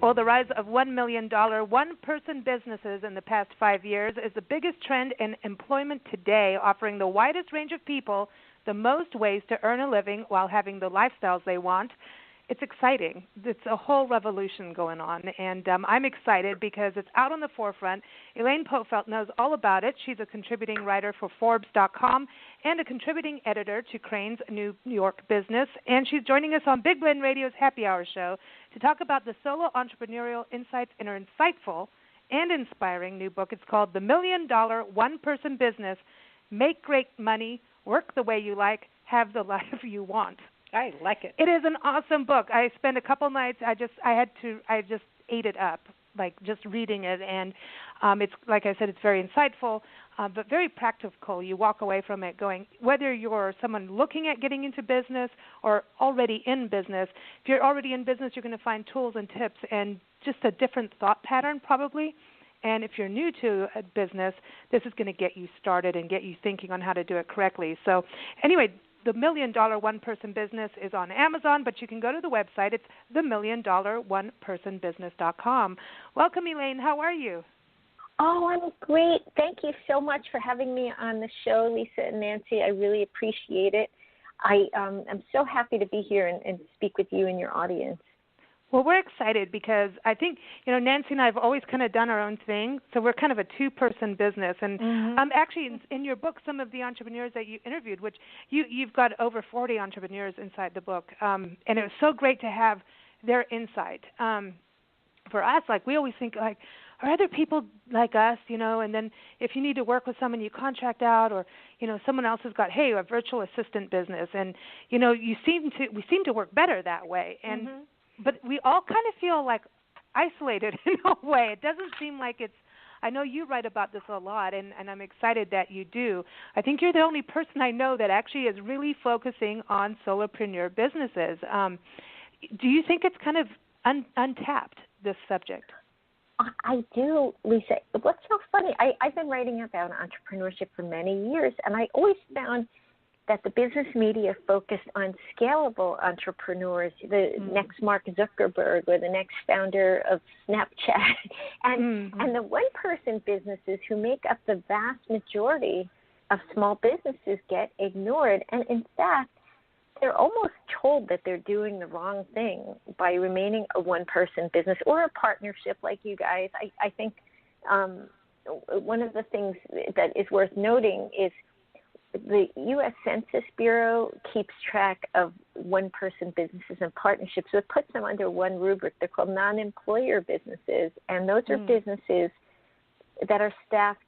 Well, the rise of $1 million one-person businesses in the past 5 years is the biggest trend in employment today, offering the widest range of people the most ways to earn a living while having the lifestyles they want. It's exciting. It's a whole revolution going on, and I'm excited because it's out on the forefront. Elaine Pofeldt knows all about it. She's a contributing writer for Forbes.com and a contributing editor to Crain's New York Business, and she's joining us on Big Blend Radio's Happy Hour show to talk about the solo entrepreneurial insights in her insightful and inspiring new book. It's called The $1 Million One-Person Business, Make Great Money, Work the Way You Like, Have the Life You Want. I like it. It is an awesome book. I spent a couple nights. I just ate it up, like just reading it, and it's like I said, it's very insightful, but very practical. You walk away from it going, whether you're someone looking at getting into business or already in business. If you're already in business, you're going to find tools and tips and just a different thought pattern probably. And if you're new to a business, this is going to get you started and get you thinking on how to do it correctly. So anyway, The $1 Million One-Person Business is on Amazon, but you can go to the website. It's themilliondollar1personbusiness.com. Welcome, Elaine. How are you? Oh, I'm great. Thank you so much for having me on the show, Lisa and Nancy. I really appreciate it. I'm so happy to be here and speak with you and your audience. Well, we're excited because I think, Nancy and I have always kind of done our own thing, so we're kind of a two-person business. And actually, in your book, some of the entrepreneurs that you interviewed, which you've got over 40 entrepreneurs inside the book, and it was so great to have their insight. For us, like we always think, like, are other people like us, and then if you need to work with someone, you contract out, or, someone else has got, hey, a virtual assistant business, and, we seem to work better that way. And but we all kind of feel like isolated in a way. It doesn't seem like it's – I know you write about this a lot, and I'm excited that you do. I think you're the only person I know that actually is really focusing on solopreneur businesses. Do you think it's kind of untapped, this subject? I do, Lisa. What's so funny, I've been writing about entrepreneurship for many years, and I always found – that the business media focused on scalable entrepreneurs, the next Mark Zuckerberg or the next founder of Snapchat, and the one-person businesses who make up the vast majority of small businesses get ignored. And in fact, they're almost told that they're doing the wrong thing by remaining a one-person business or a partnership like you guys. I think one of the things that is worth noting is the U.S. Census Bureau keeps track of one-person businesses and partnerships, so it puts them under one rubric. They're called non-employer businesses, and those are businesses that are staffed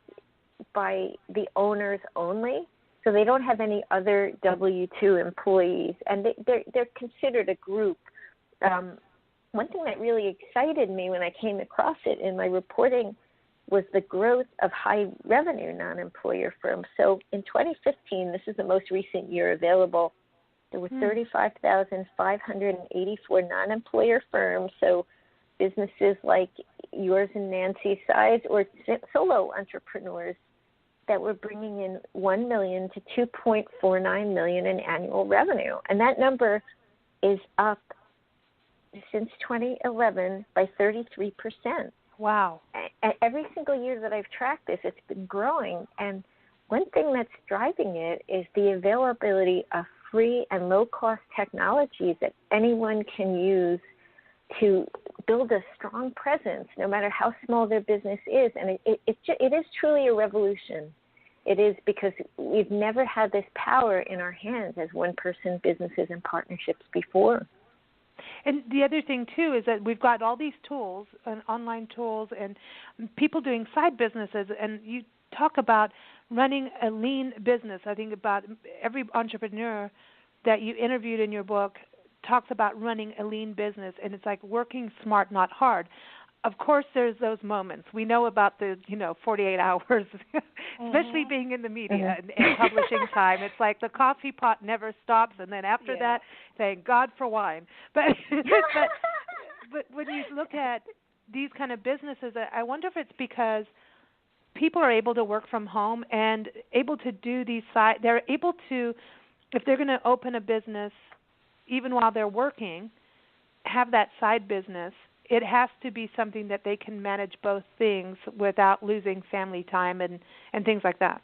by the owners only, so they don't have any other W-2 employees, and they're considered a group. One thing that really excited me when I came across it in my reporting was the growth of high-revenue non-employer firms. So in 2015, this is the most recent year available, there were 35,584 non-employer firms, so businesses like yours and Nancy's size or solo entrepreneurs that were bringing in $1 million to $2.49 million in annual revenue. And that number is up since 2011 by 33%. Wow. Every single year that I've tracked this, it's been growing. And one thing that's driving it is the availability of free and low-cost technologies that anyone can use to build a strong presence, no matter how small their business is. And it is truly a revolution. It is, because we've never had this power in our hands as one-person businesses and partnerships before. And the other thing, too, is that we've got all these tools, and online tools, and people doing side businesses. And you talk about running a lean business. I think about every entrepreneur that you interviewed in your book talks about running a lean business, and it's like working smart, not hard. Of course, there's those moments. We know about the, 48 hours, especially being in the media and publishing time. It's like the coffee pot never stops, and then after that, thank God for wine. But when you look at these kind of businesses, I wonder if it's because people are able to work from home and able to do these they're able to, if they're going to open a business, even while they're working, have that side business. it has to be something that they can manage both things without losing family time and things like that.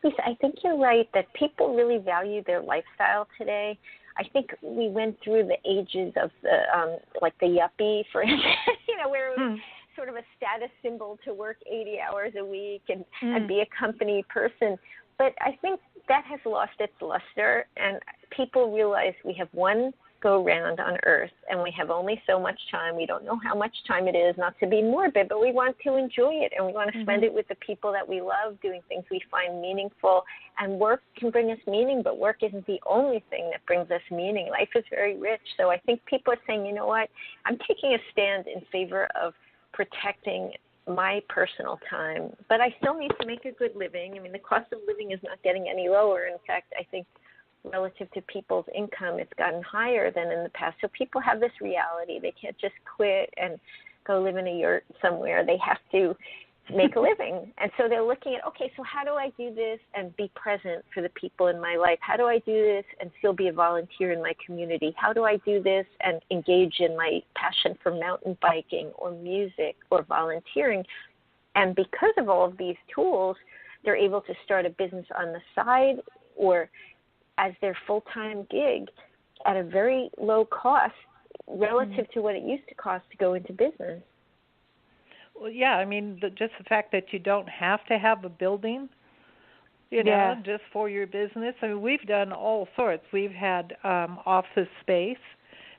Lisa, I think you're right that people really value their lifestyle today. I think we went through the ages of the like the yuppie, for instance, where it was sort of a status symbol to work 80 hours a week and be a company person. But I think that has lost its luster, and people realize we have one go round on Earth, and we have only so much time. We don't know how much time it is, not to be morbid, but we want to enjoy it, and we want to spend it with the people that we love, doing things we find meaningful. And work can bring us meaning, but work isn't the only thing that brings us meaning. Life is very rich. So I think people are saying, you know what, I'm taking a stand in favor of protecting my personal time, but I still need to make a good living. I mean, the cost of living is not getting any lower. In fact, I think relative to people's income, it's gotten higher than in the past. So people have this reality. They can't just quit and go live in a yurt somewhere. They have to make a living. And so they're looking at, okay, so how do I do this and be present for the people in my life? How do I do this and still be a volunteer in my community? How do I do this and engage in my passion for mountain biking or music or volunteering? And because of all of these tools, they're able to start a business on the side or as their full-time gig at a very low cost relative to what it used to cost to go into business. Well, yeah, I mean, just the fact that you don't have to have a building, just for your business. I mean, we've done all sorts. We've had office space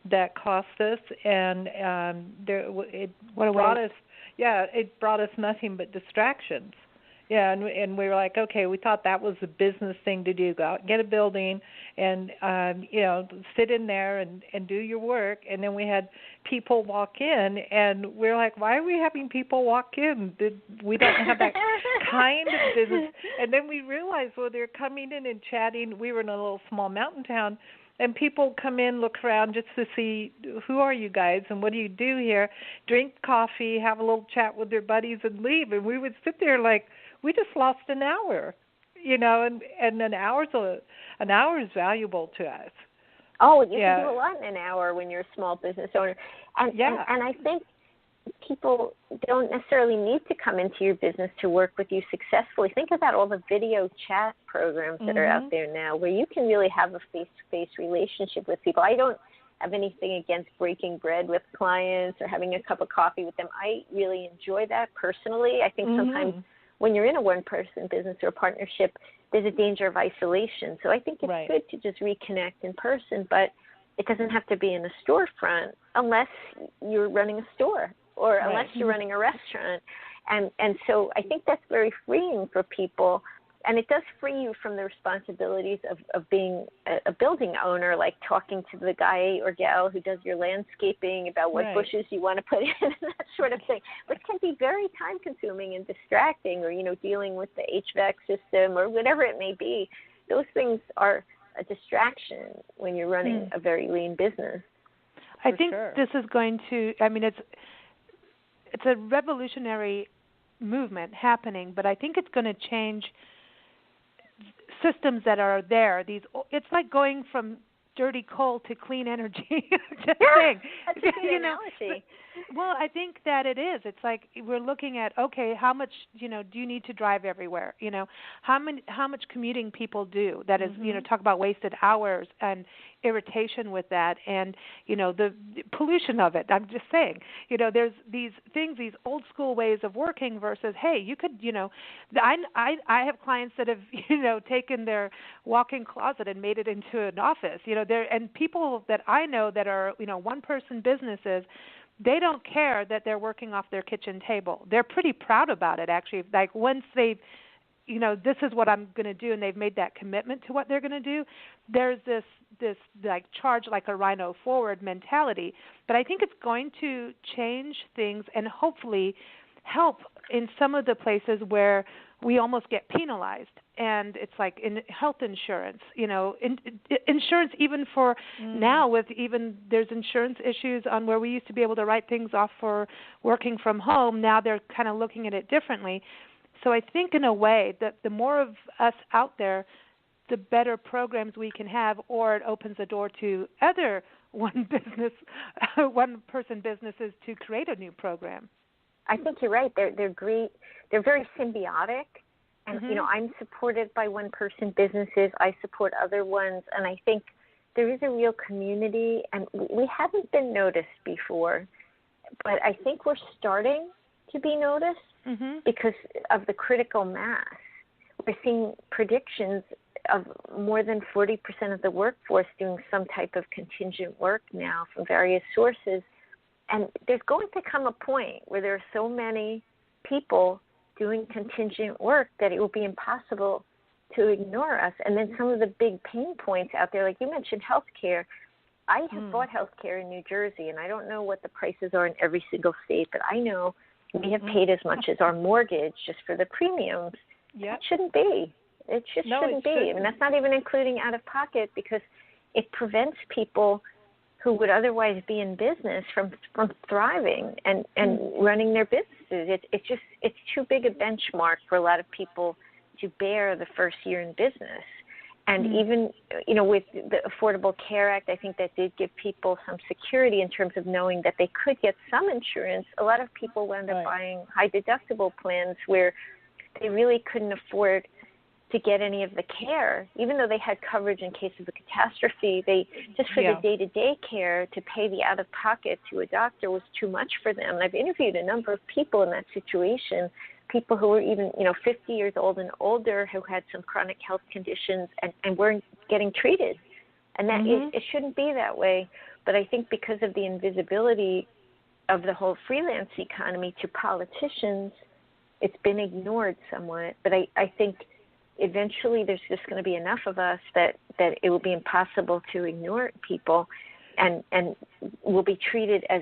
that cost us, and it brought us nothing but distractions. Yeah, and we were like, okay, we thought that was a business thing to do. Go out, get a building, and sit in there and do your work. And then we had people walk in, and we're like, why are we having people walk in? We don't have that kind of business. And then we realized, well, they're coming in and chatting. We were in a little small mountain town, and people come in, look around just to see, who are you guys and what do you do here? Drink coffee, have a little chat with their buddies, and leave. And we would sit there like, we just lost an hour, and an hour is valuable to us. Oh, you can do a lot in an hour when you're a small business owner. And I think people don't necessarily need to come into your business to work with you successfully. Think about all the video chat programs that are out there now where you can really have a face-to-face relationship with people. I don't have anything against breaking bread with clients or having a cup of coffee with them. I really enjoy that personally. I think sometimes when you're in a one-person business or a partnership, there's a danger of isolation. So I think it's good to just reconnect in person, but it doesn't have to be in a storefront unless you're running a store or unless you're running a restaurant. And so I think that's very freeing for people. And it does free you from the responsibilities of being a building owner, like talking to the guy or gal who does your landscaping about what bushes you want to put in and that sort of thing, which can be very time-consuming and distracting, or, dealing with the HVAC system or whatever it may be. Those things are a distraction when you're running a very lean business. I think this is going to, it's a revolutionary movement happening, but I think it's going to change systems that are there. It's like going from dirty coal to clean energy. That's a good analogy. Well, I think that it is. It's like we're looking at, okay, how much, do you need to drive everywhere? How much commuting people do. That is, talk about wasted hours and irritation with that, and the pollution of it. I'm just saying, there's these things, these old school ways of working versus, hey, you could, I have clients that have, taken their walk-in closet and made it into an office. And people that I know that are, one-person businesses, they don't care that they're working off their kitchen table. They're pretty proud about it, actually. Like once they've, this is what I'm going to do, and they've made that commitment to what they're going to do, there's this like charge like a rhino forward mentality. But I think it's going to change things and hopefully help in some of the places where we almost get penalized. And it's like in health insurance, insurance even for now with even there's insurance issues on where we used to be able to write things off for working from home. Now they're kind of looking at it differently. So I think in a way that the more of us out there, the better programs we can have, or it opens the door to other one-person businesses to create a new program. I think you're right. They're great. They're very symbiotic. And, I'm supported by one-person businesses. I support other ones. And I think there is a real community. And we haven't been noticed before. But I think we're starting to be noticed because of the critical mass. We're seeing predictions of more than 40% of the workforce doing some type of contingent work now from various sources. And there's going to come a point where there are so many people doing contingent work that it will be impossible to ignore us. And then some of the big pain points out there, like you mentioned healthcare. I have bought healthcare in New Jersey, and I don't know what the prices are in every single state, but I know we have paid as much as our mortgage just for the premiums. Yep. It shouldn't be. It just shouldn't be. Shouldn't. I mean, that's not even including out of pocket, because it prevents people who would otherwise be in business from thriving and running their businesses. It's too big a benchmark for a lot of people to bear the first year in business. And even, with the Affordable Care Act, I think that did give people some security in terms of knowing that they could get some insurance. A lot of people wound up buying high deductible plans where they really couldn't afford to get any of the care, even though they had coverage in case of a catastrophe. They just for the day-to-day care, to pay the out-of-pocket to a doctor was too much for them. And I've interviewed a number of people in that situation, people who were even 50 years old and older, who had some chronic health conditions and weren't getting treated. And that it shouldn't be that way. But I think because of the invisibility of the whole freelance economy to politicians, it's been ignored somewhat. But I think eventually there's just going to be enough of us that it will be impossible to ignore people, and we'll be treated as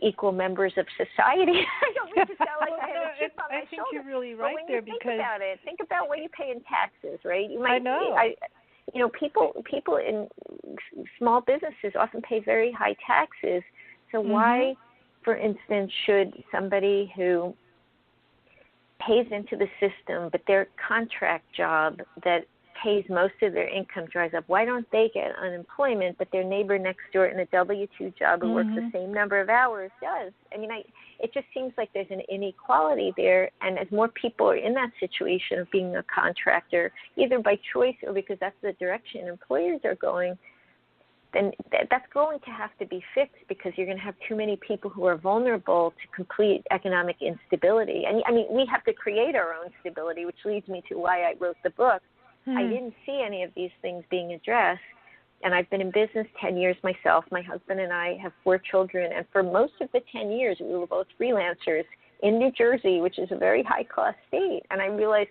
equal members of society. I don't mean to sound like I have a chip on my shoulder. I think you're really right there, because think about it. Think about what you pay in taxes, right? I know. People in small businesses often pay very high taxes. So why, for instance, should somebody who pays into the system, but their contract job that pays most of their income dries up, why don't they get unemployment, but their neighbor next door in a W-2 job who works the same number of hours does? I mean, it just seems like there's an inequality there, and as more people are in that situation of being a contractor, either by choice or because that's the direction employers are going, then that's going to have to be fixed, because you're going to have too many people who are vulnerable to complete economic instability. And I mean, we have to create our own stability, which leads me to why I wrote the book. I didn't see any of these things being addressed. And I've been in business 10 years myself. My husband and I have 4 children. And for most of the 10 years, we were both freelancers in New Jersey, which is a very high-cost state. And I realized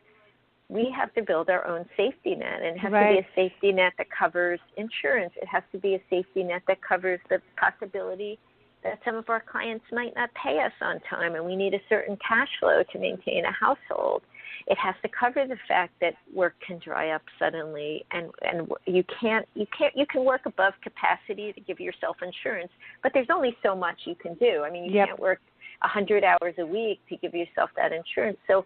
we have to build our own safety net. And it has to be a safety net that covers insurance. It has to be a safety net that covers the possibility that some of our clients might not pay us on time, and we need a certain cash flow to maintain a household. It has to cover the fact that work can dry up suddenly, and you can work above capacity to give yourself insurance, but there's only so much you can do. I mean, you can't work 100 hours a week to give yourself that insurance. So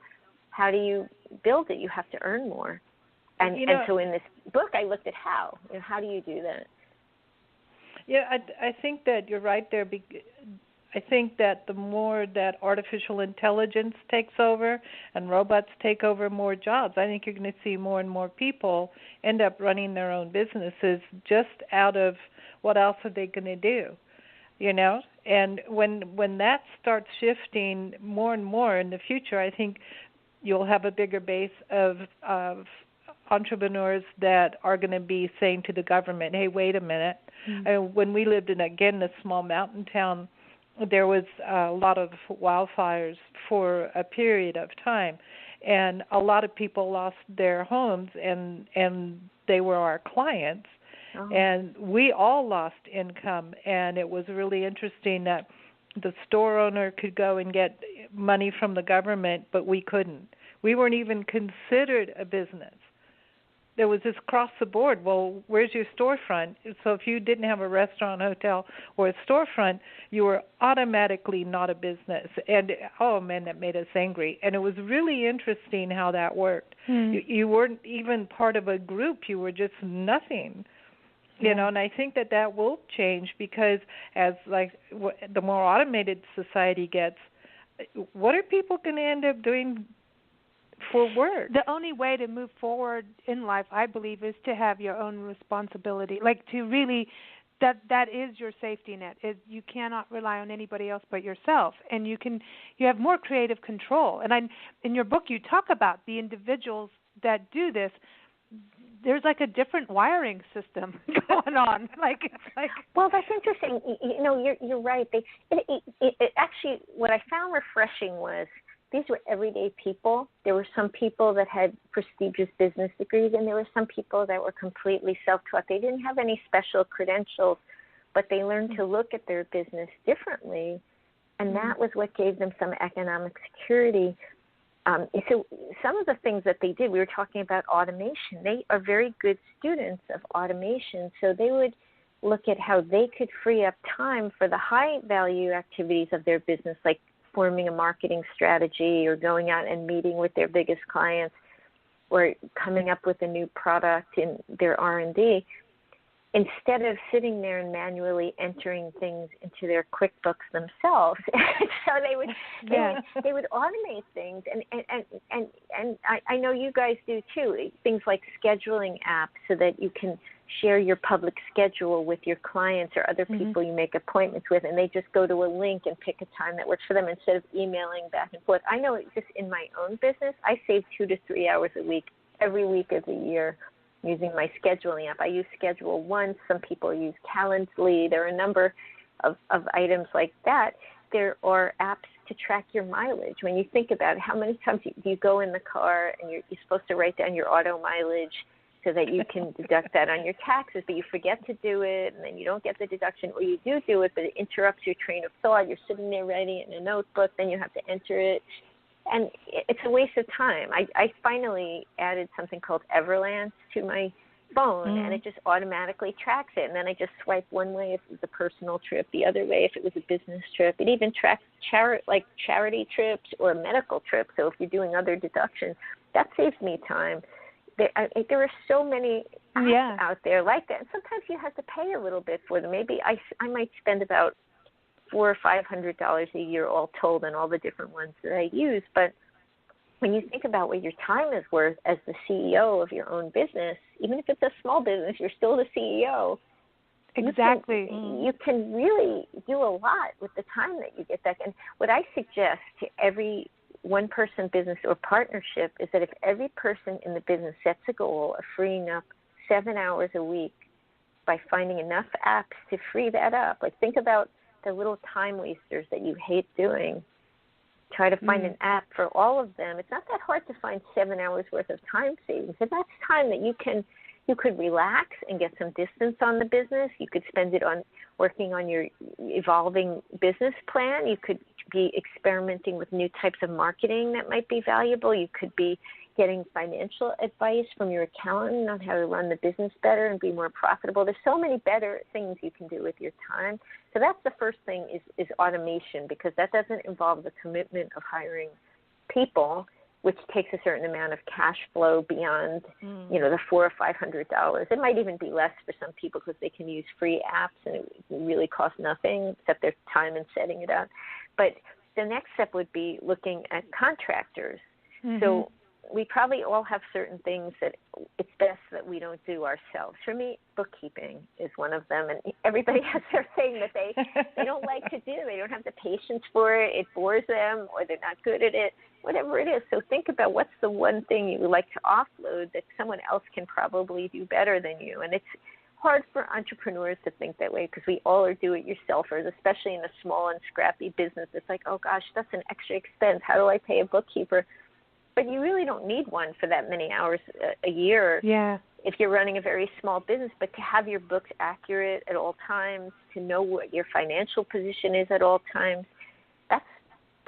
how do you build it? You have to earn more. And so in this book, I looked at how do you do that? Yeah, I think that you're right there. I think that the more that artificial intelligence takes over and robots take over more jobs, I think you're going to see more and more people end up running their own businesses just out of what else are they going to do, And when that starts shifting more and more in the future, I think you'll have a bigger base of entrepreneurs that are going to be saying to the government, hey, wait a minute. When we lived in, again, this small mountain town, there was a lot of wildfires for a period of time, and a lot of people lost their homes, and they were our clients, and we all lost income. And it was really interesting that the store owner could go and get money from the government, but we couldn't. We weren't even considered a business. There was this across the board, well, where's your storefront? So if you didn't have a restaurant, hotel, or a storefront, you were automatically not a business. And, oh, man, that made us angry. And it was really interesting how that worked. You weren't even part of a group. You were just nothing. You know, and I think that will change because as the more automated society gets, what are people going to end up doing for work? The only way to move forward in life, I believe, is to have your own responsibility. Like to really, that is your safety net. You cannot rely on anybody else but yourself, and you have more creative control. And in your book, you talk about the individuals that do this. There's like a different wiring system going on. Well, that's interesting. You know, you're right. It actually, what I found refreshing was these were everyday people. There were some people that had prestigious business degrees, and there were some people that were completely self-taught. They didn't have any special credentials, but they learned to look at their business differently, and that was what gave them some economic security. So some of the things that they did, we were talking about automation. They are very good students of automation, so they would look at how they could free up time for the high-value activities of their business, like forming a marketing strategy or going out and meeting with their biggest clients or coming up with a new product in their R&D, instead of sitting there and manually entering things into their QuickBooks themselves. So they would automate things, and I know you guys do too, things like scheduling apps so that you can share your public schedule with your clients or other people you make appointments with, and they just go to a link and pick a time that works for them instead of emailing back and forth. I know just in my own business, I save 2 to 3 hours a week, every week of the year, using my scheduling app. I use Schedule One. Some people use Calendly. There are a number of items like that. There are apps to track your mileage. When you think about it, how many times do you go in the car and you're supposed to write down your auto mileage so that you can deduct that on your taxes, but you forget to do it, and then you don't get the deduction, or you do it, but it interrupts your train of thought. You're sitting there writing it in a notebook, then you have to enter it. And it's a waste of time. I finally added something called Everlance to my phone, and it just automatically tracks it. And then I just swipe one way if it was a personal trip, the other way if it was a business trip. It even tracks charity trips or medical trips. So if you're doing other deductions, that saves me time. There are so many apps out there like that. And sometimes you have to pay a little bit for them. Maybe I might spend about $400 or $500 a year all told on all the different ones that I use. But when you think about what your time is worth as the CEO of your own business, even if it's a small business, you're still the CEO. Exactly. You can really do a lot with the time that you get back. And what I suggest to every one-person business or partnership is that if every person in the business sets a goal of freeing up 7 hours a week by finding enough apps to free that up, like think about the little time wasters that you hate doing. Try to find an app for all of them. It's not that hard to find 7 hours worth of time savings. And that's time that you could relax and get some distance on the business. You could spend it on working on your evolving business plan. You could be experimenting with new types of marketing that might be valuable. You could be getting financial advice from your accountant on how to run the business better and be more profitable. There's so many better things you can do with your time. So that's the first thing is automation, because that doesn't involve the commitment of hiring people, which takes a certain amount of cash flow beyond, the $400 or $500. It might even be less for some people because they can use free apps and it really costs nothing except their time in setting it up. But the next step would be looking at contractors. So we probably all have certain things that it's best that we don't do ourselves. For me, bookkeeping is one of them, and everybody has their thing that they don't like to do. They don't have the patience for it. It bores them, or they're not good at it, whatever it is. So think about what's the one thing you would like to offload that someone else can probably do better than you. And it's hard for entrepreneurs to think that way because we all are do-it-yourselfers, especially in a small and scrappy business. It's like, oh, gosh, that's an extra expense. How do I pay a bookkeeper? But you really don't need one for that many hours a year if you're running a very small business. But to have your books accurate at all times, to know what your financial position is at all times, that's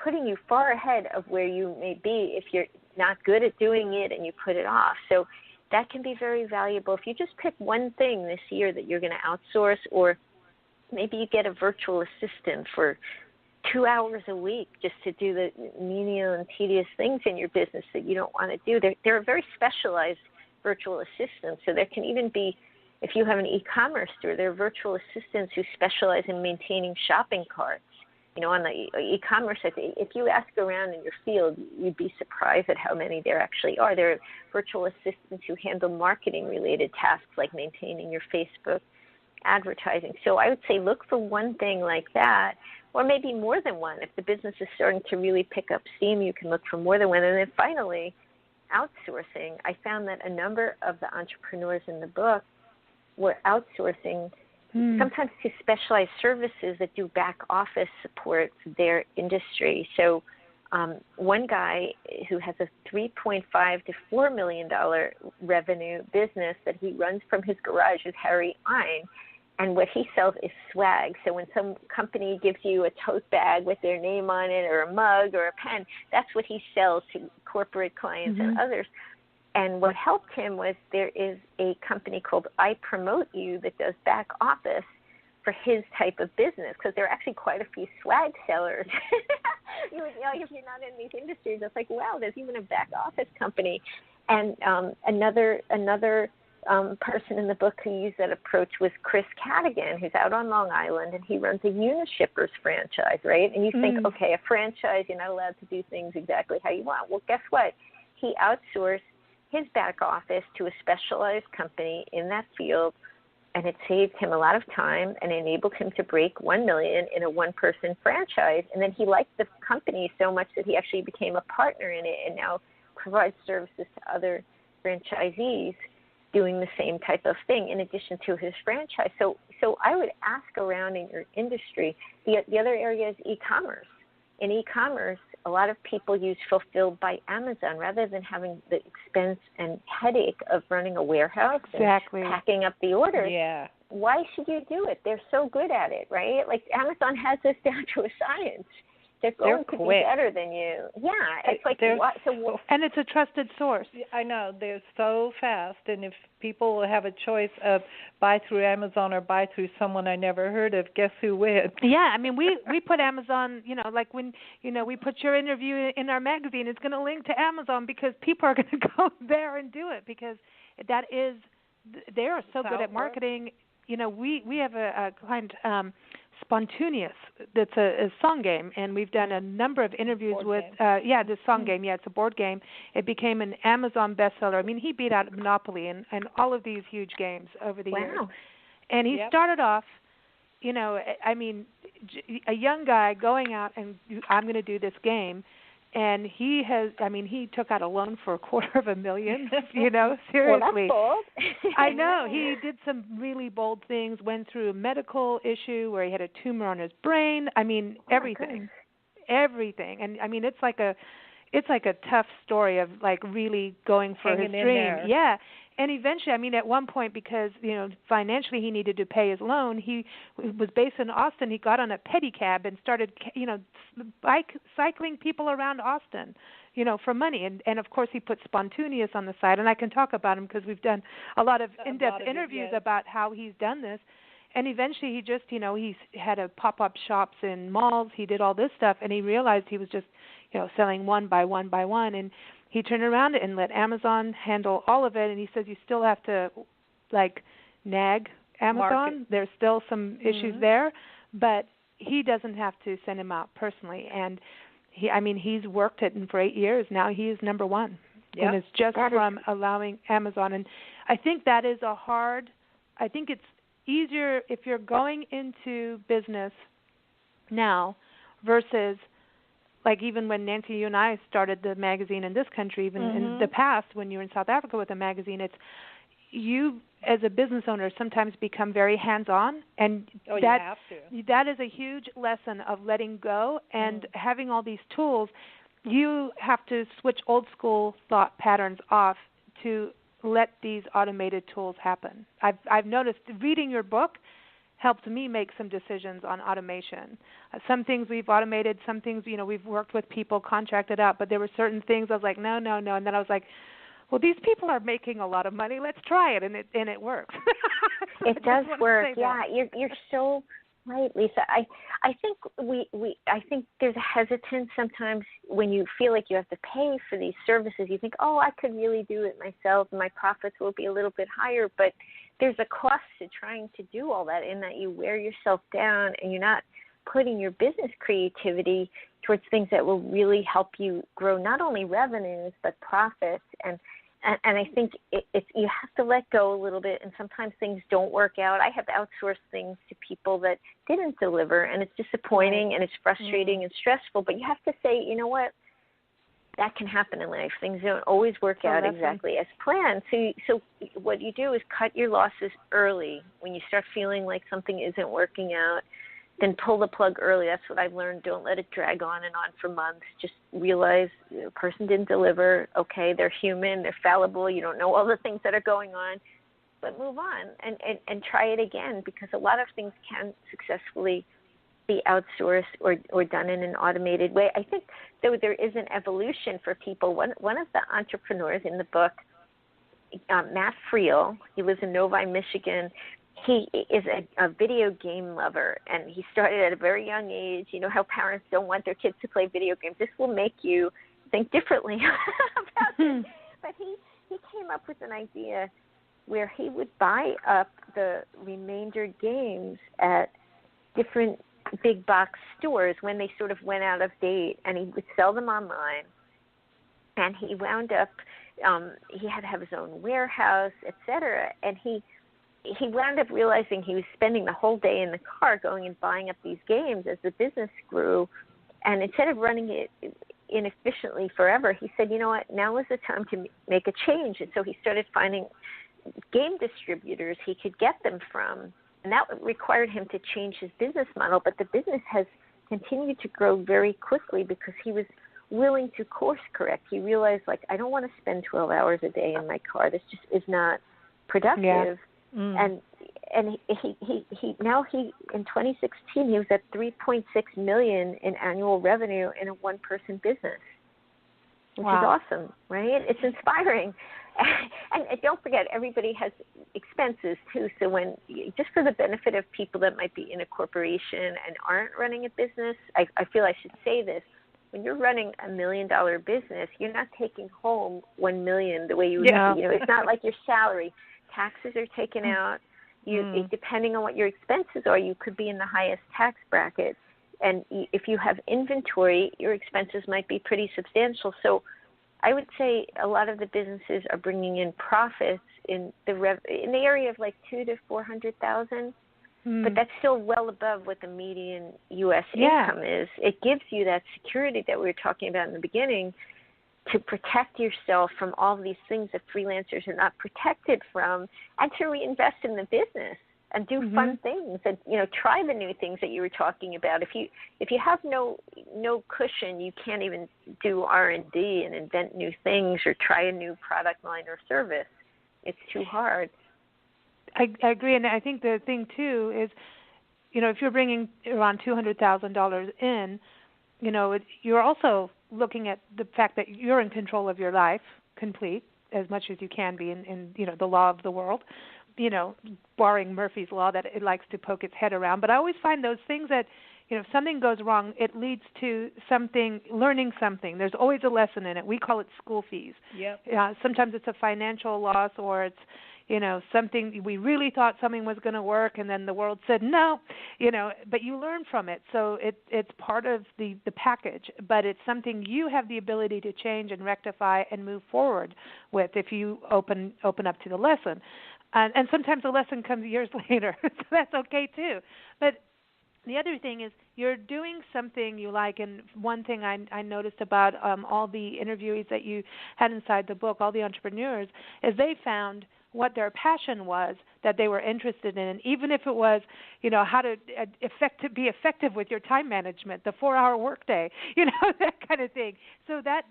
putting you far ahead of where you may be if you're not good at doing it and you put it off. So that can be very valuable. If you just pick one thing this year that you're going to outsource, or maybe you get a virtual assistant for 2 hours a week just to do the menial and tedious things in your business that you don't want to do. There are very specialized virtual assistants, so there can even be if you have an e-commerce store, there are virtual assistants who specialize in maintaining shopping carts. On the e-commerce, if you ask around in your field, you'd be surprised at how many there actually are. There are virtual assistants who handle marketing-related tasks like maintaining your Facebook advertising. So I would say look for one thing like that, or maybe more than one. If the business is starting to really pick up steam, you can look for more than one. And then finally, outsourcing. I found that a number of the entrepreneurs in the book were outsourcing sometimes to specialized services that do back office support for their industry. So one guy who has a $3.5 to $4 million revenue business that he runs from his garage is Harry Ein. And what he sells is swag. So when some company gives you a tote bag with their name on it or a mug or a pen, that's what he sells to corporate clients and others. And what helped him was there is a company called I Promote You that does back office for his type of business, because there are actually quite a few swag sellers. If you're not in these industries, it's like, wow, there's even a back office company. And another person in the book who used that approach was Chris Cadigan, who's out on Long Island, and he runs a Unishippers franchise, right? And you think, okay, a franchise, you're not allowed to do things exactly how you want. Well, guess what? He outsourced his back office to a specialized company in that field, and it saved him a lot of time and enabled him to break $1 million in a one-person franchise. And then he liked the company so much that he actually became a partner in it and now provides services to other franchisees doing the same type of thing in addition to his franchise. So I would ask around in your industry. The other area is e-commerce. In e-commerce, a lot of people use Fulfilled by Amazon rather than having the expense and headache of running a warehouse and packing up the orders. Yeah. Why should you do it? They're so good at it, right? Like Amazon has this down to a science. They're going to be better than you. Yeah, it's like what? And it's a trusted source. I know, they're so fast, and if people have a choice of buy through Amazon or buy through someone I never heard of, guess who wins? Yeah, I mean, we put Amazon, like when, we put your interview in our magazine, it's going to link to Amazon because people are going to go there and do it because they are so good at marketing. We have a client, Spontaneous, that's a song game, and we've done a number of interviews with this song game. Yeah, it's a board game. It became an Amazon bestseller. I mean, he beat out Monopoly and all of these huge games over the years. And he started off, a young guy going out and I'm going to do this game. And he took out a loan for $250,000, seriously. Well, that's bold. I know. He did some really bold things, went through a medical issue where he had a tumor on his brain. I mean, everything. Everything. And I mean, it's like a tough story of like really going for his dream. Yeah. And eventually, at one point, because, financially he needed to pay his loan, he was based in Austin. He got on a pedicab and started, cycling people around Austin, for money. And of course, he put Spontaneous on the side. And I can talk about him because we've done a lot of in-depth interviews about how he's done this. And eventually he just, he had a pop-up shops in malls. He did all this stuff. And he realized he was just, selling one by one by one. And he turned around and let Amazon handle all of it, and he says you still have to, nag Amazon. There's still some issues there, but he doesn't have to send him out personally. And he's worked it for 8 years. Now he is number one, and it's just from allowing Amazon. And I think that is I think it's easier if you're going into business now versus even when Nancy, you and I started the magazine in this country, even in the past when you were in South Africa with a magazine, it's you as a business owner sometimes become very hands-on, and you have to. That is a huge lesson of letting go and having all these tools. You have to switch old school thought patterns off to let these automated tools happen. I've noticed reading your book helped me make some decisions on automation. Some things we've automated, some things, we've worked with people, contracted out, but there were certain things I was like, no. And then I was like, well, these people are making a lot of money. Let's try it, and it works. It does work. Yeah, you're so right, Lisa. I think I think there's a hesitance sometimes when you feel like you have to pay for these services. You think, I could really do it myself, and my profits will be a little bit higher, but there's a cost to trying to do all that, in that you wear yourself down and you're not putting your business creativity towards things that will really help you grow not only revenues but profits. And I think it's you have to let go a little bit, and sometimes things don't work out. I have outsourced things to people that didn't deliver, and it's disappointing and it's frustrating and stressful, but you have to say, you know what, that can happen in life. Things don't always work out exactly as planned. So what you do is cut your losses early. When you start feeling like something isn't working out, then pull the plug early. That's what I've learned. Don't let it drag on and on for months. Just realize the person didn't deliver. Okay, they're human. They're fallible. You don't know all the things that are going on. But move on and try it again, because a lot of things can successfully be outsourced or done in an automated way. I think, though, there is an evolution for people. One of the entrepreneurs in the book, Matt Friel, he lives in Novi, Michigan. He is a video game lover, and he started at a very young age. You know how parents don't want their kids to play video games. This will make you think differently about this. But he came up with an idea where he would buy up the remainder games at different big box stores when they sort of went out of date, and he would sell them online. And he wound up, he had to have his own warehouse, etc. And he wound up realizing he was spending the whole day in the car going and buying up these games as the business grew. And instead of running it inefficiently forever, he said, you know what, now is the time to make a change. And so he started finding game distributors he could get them from. And that required him to change his business model. But the business has continued to grow very quickly because he was willing to course correct. He realized, like, I don't want to spend 12 hours a day in my car. This just is not productive. Yeah. And he now in 2016 he was at $3.6 million in annual revenue in a one-person business, which is awesome, right? It's inspiring. And don't forget, everybody has expenses too. So when, just for the benefit of people that might be in a corporation and aren't running a business, I feel I should say this. When you're running $1 million business, you're not taking home $1 million the way you know. It's not like your salary. Taxes are taken out. Depending on what your expenses are, you could be in the highest tax bracket. And if you have inventory, your expenses might be pretty substantial. So I would say a lot of the businesses are bringing in profits in the area of like $200,000 to $400,000, but that's still well above what the median U.S. income is. It gives you that security that we were talking about in the beginning, to protect yourself from all of these things that freelancers are not protected from, and to reinvest in the business and do fun things and, you know, try the new things that you were talking about. If you have no cushion, you can't even do R&D and invent new things or try a new product line or service. It's too hard. I agree, and I think the thing too is, you know, if you're bringing around $200,000 in, you know, you're also looking at the fact that you're in control of your life, complete, as much as you can be in you know, the law of the world, you know, barring Murphy's Law that it likes to poke its head around. But I always find those things that, you know, if something goes wrong, it leads to something, learning something. There's always a lesson in it. We call it school fees. Yep. Sometimes it's a financial loss, or it's, you know, something we really thought something was going to work, and then the world said no, you know, but you learn from it. So it's part of the package, but it's something you have the ability to change and rectify and move forward with if you open up to the lesson. And sometimes the lesson comes years later, so that's okay too. But the other thing is you're doing something you like, and one thing I noticed about all the interviewees that you had inside the book, all the entrepreneurs, is they found what their passion was that they were interested in, even if it was, you know, how to be effective with your time management, the 4-hour workday, you know, that kind of thing. So that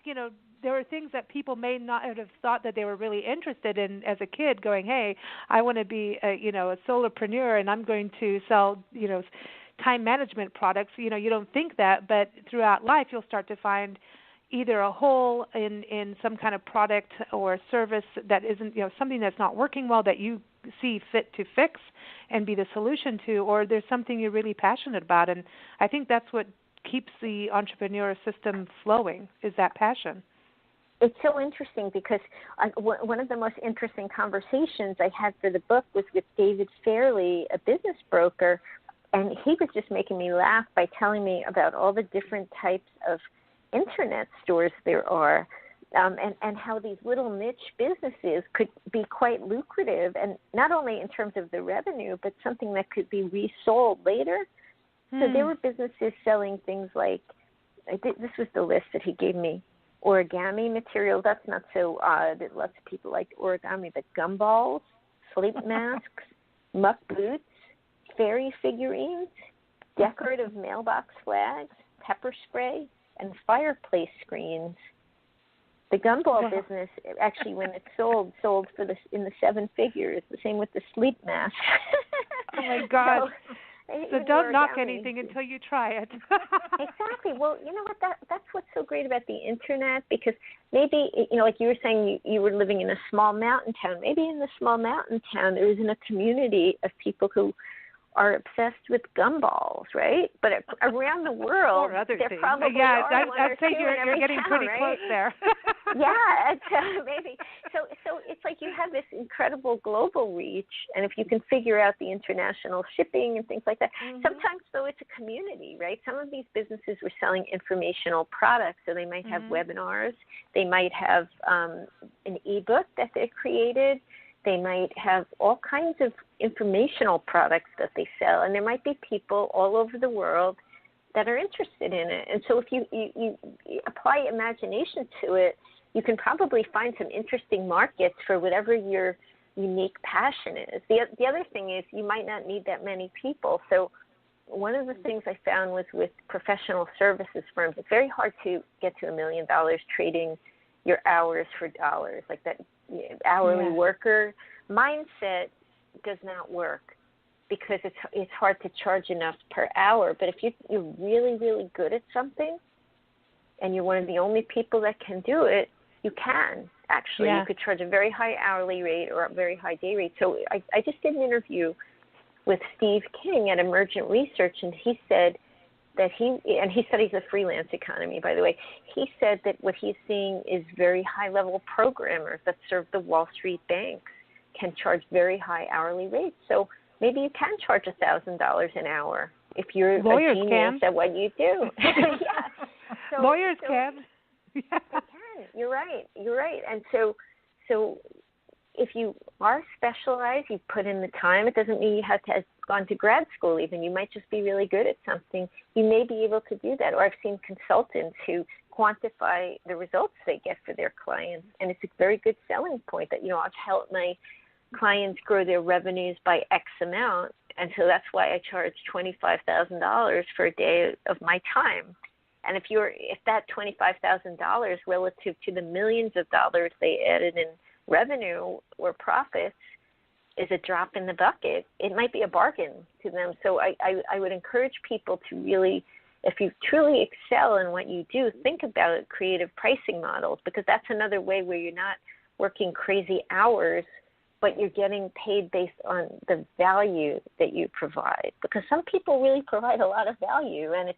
you know, there are things that people may not have thought that they were really interested in as a kid, going, hey, I want to be a solopreneur, and I'm going to sell, you know, time management products. You know, you don't think that, but throughout life you'll start to find either a hole in some kind of product or service that isn't, you know, something that's not working well that you see fit to fix and be the solution to, or there's something you're really passionate about. And I think that's what keeps the entrepreneurial system flowing, is that passion. it's so interesting because one of the most interesting conversations I had for the book was with David Fairley, a business broker, and he was just making me laugh by telling me about all the different types of internet stores there are, and how these little niche businesses could be quite lucrative, and not only in terms of the revenue, but something that could be resold later. So there were businesses selling things like, this was the list that he gave me, origami material. That's not so odd. Lots of people like origami, but gumballs, sleep masks, muck boots, fairy figurines, decorative mailbox flags, pepper spray, and fireplace screens. The gumball business, actually, when it sold in the seven figures. The same with the sleep mask. Oh my God! So don't knock origami. anything until you try it. Exactly. Well, you know what? That's what's so great about the internet, because maybe, like you were saying, you were living in a small mountain town. Maybe in the small mountain town there isn't a community of people who are obsessed with gumballs, right? But around the world, there probably are one I'd or say two you're in every getting town, pretty right? close there. Yeah, maybe. So it's like you have this incredible global reach, and if you can figure out the international shipping and things like that, sometimes though it's a community, right? Some of these businesses were selling informational products, so they might have webinars, they might have an ebook that they created. They might have all kinds of informational products that they sell, and there might be people all over the world that are interested in it. And so if you apply imagination to it, you can probably find some interesting markets for whatever your unique passion is. The other thing is you might not need that many people. So one of the things I found was with professional services firms, it's very hard to get to $1 million trading your hours for dollars, like that hourly worker mindset does not work, because it's hard to charge enough per hour. But if you're really, really good at something and you're one of the only people that can do it, you can actually. You could charge a very high hourly rate or a very high day rate. So I just did an interview with Steve King at Emergent Research, and he said that he studies the freelance economy, by the way. He said that what he's seeing is very high-level programmers that serve the Wall Street banks can charge very high hourly rates. So maybe you can charge $1,000 an hour if you're a genius at what you do. Lawyers can. They can. You're right. And so if you are specialized, you put in the time. It doesn't mean you have to have gone to grad school even. You might just be really good at something. You may be able to do that. Or I've seen consultants who quantify the results they get for their clients. And it's a very good selling point that, I've helped my clients grow their revenues by X amount. And so that's why I charge $25,000 for a day of my time. And if that $25,000 relative to the millions of dollars they added in revenue or profits is a drop in the bucket, it might be a bargain to them. So I would encourage people to really, if you truly excel in what you do, think about creative pricing models, because that's another way where you're not working crazy hours, but you're getting paid based on the value that you provide. Because some people really provide a lot of value, and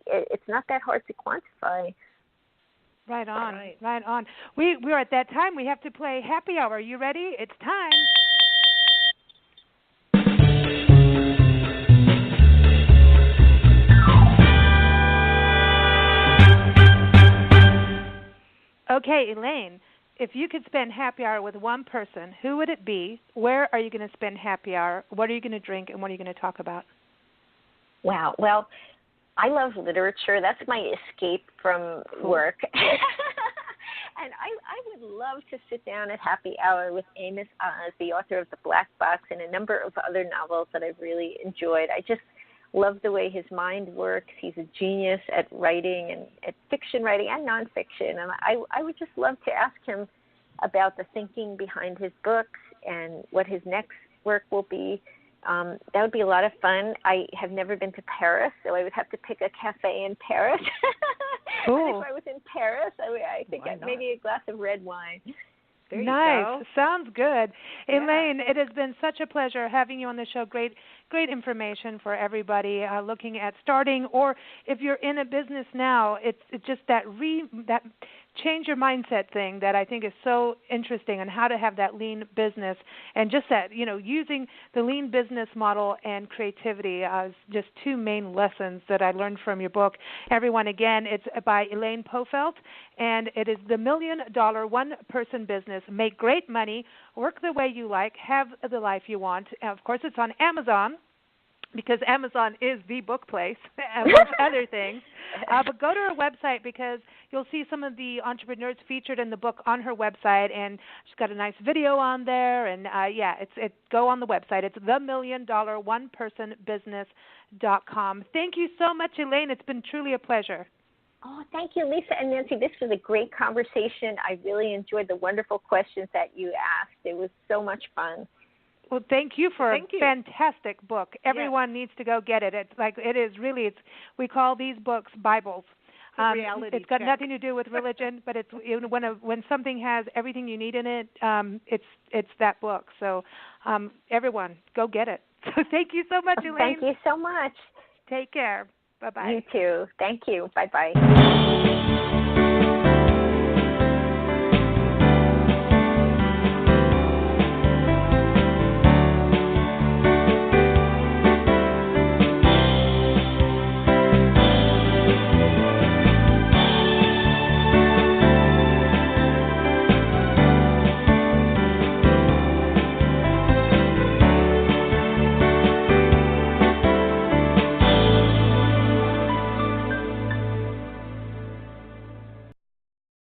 it's not that hard to quantify. Right on. We're at that time. We have to play Happy Hour. You ready? It's time. Okay, Elaine, if you could spend happy hour with one person, who would it be? Where are you going to spend happy hour? What are you going to drink, and what are you going to talk about? Wow. Well, I love literature. That's my escape from work. And I would love to sit down at happy hour with Amos Oz, the author of The Black Box and a number of other novels that I've really enjoyed. I just love the way his mind works. He's a genius at writing, and at fiction writing and nonfiction. And I would just love to ask him about the thinking behind his books and what his next work will be. That would be a lot of fun. I have never been to Paris, so I would have to pick a cafe in Paris. Cool. And if I was in Paris, I think maybe a glass of red wine. There you nice. go. Sounds good. Yeah. Elaine, it has been such a pleasure having you on the show. Great great information for everybody looking at starting, or if you're in a business now, it's just that change your mindset thing that I think is so interesting, and how to have that lean business, and just that, using the lean business model and creativity as just two main lessons that I learned from your book. Everyone, again, it's by Elaine Pofeldt, and it is the $1 Million One-Person Business. Make great money, work the way you like, have the life you want. Of course, it's on Amazon, because Amazon is the book place, amongst other things. But go to her website, because you'll see some of the entrepreneurs featured in the book on her website, and she's got a nice video on there. And go on the website. It's themilliondollar1personbusiness.com. Thank you so much, Elaine. It's been truly a pleasure. Oh, thank you, Lisa and Nancy. This was a great conversation. I really enjoyed the wonderful questions that you asked. It was so much fun. Well, thank you for a fantastic book. Everyone needs to go get it. We call these books Bibles. It's got nothing to do with religion, but it's when something has everything you need in it, it's that book. So everyone, go get it. So thank you so much, Elaine. Thank you so much. Take care. Bye-bye. You too. Thank you. Bye-bye.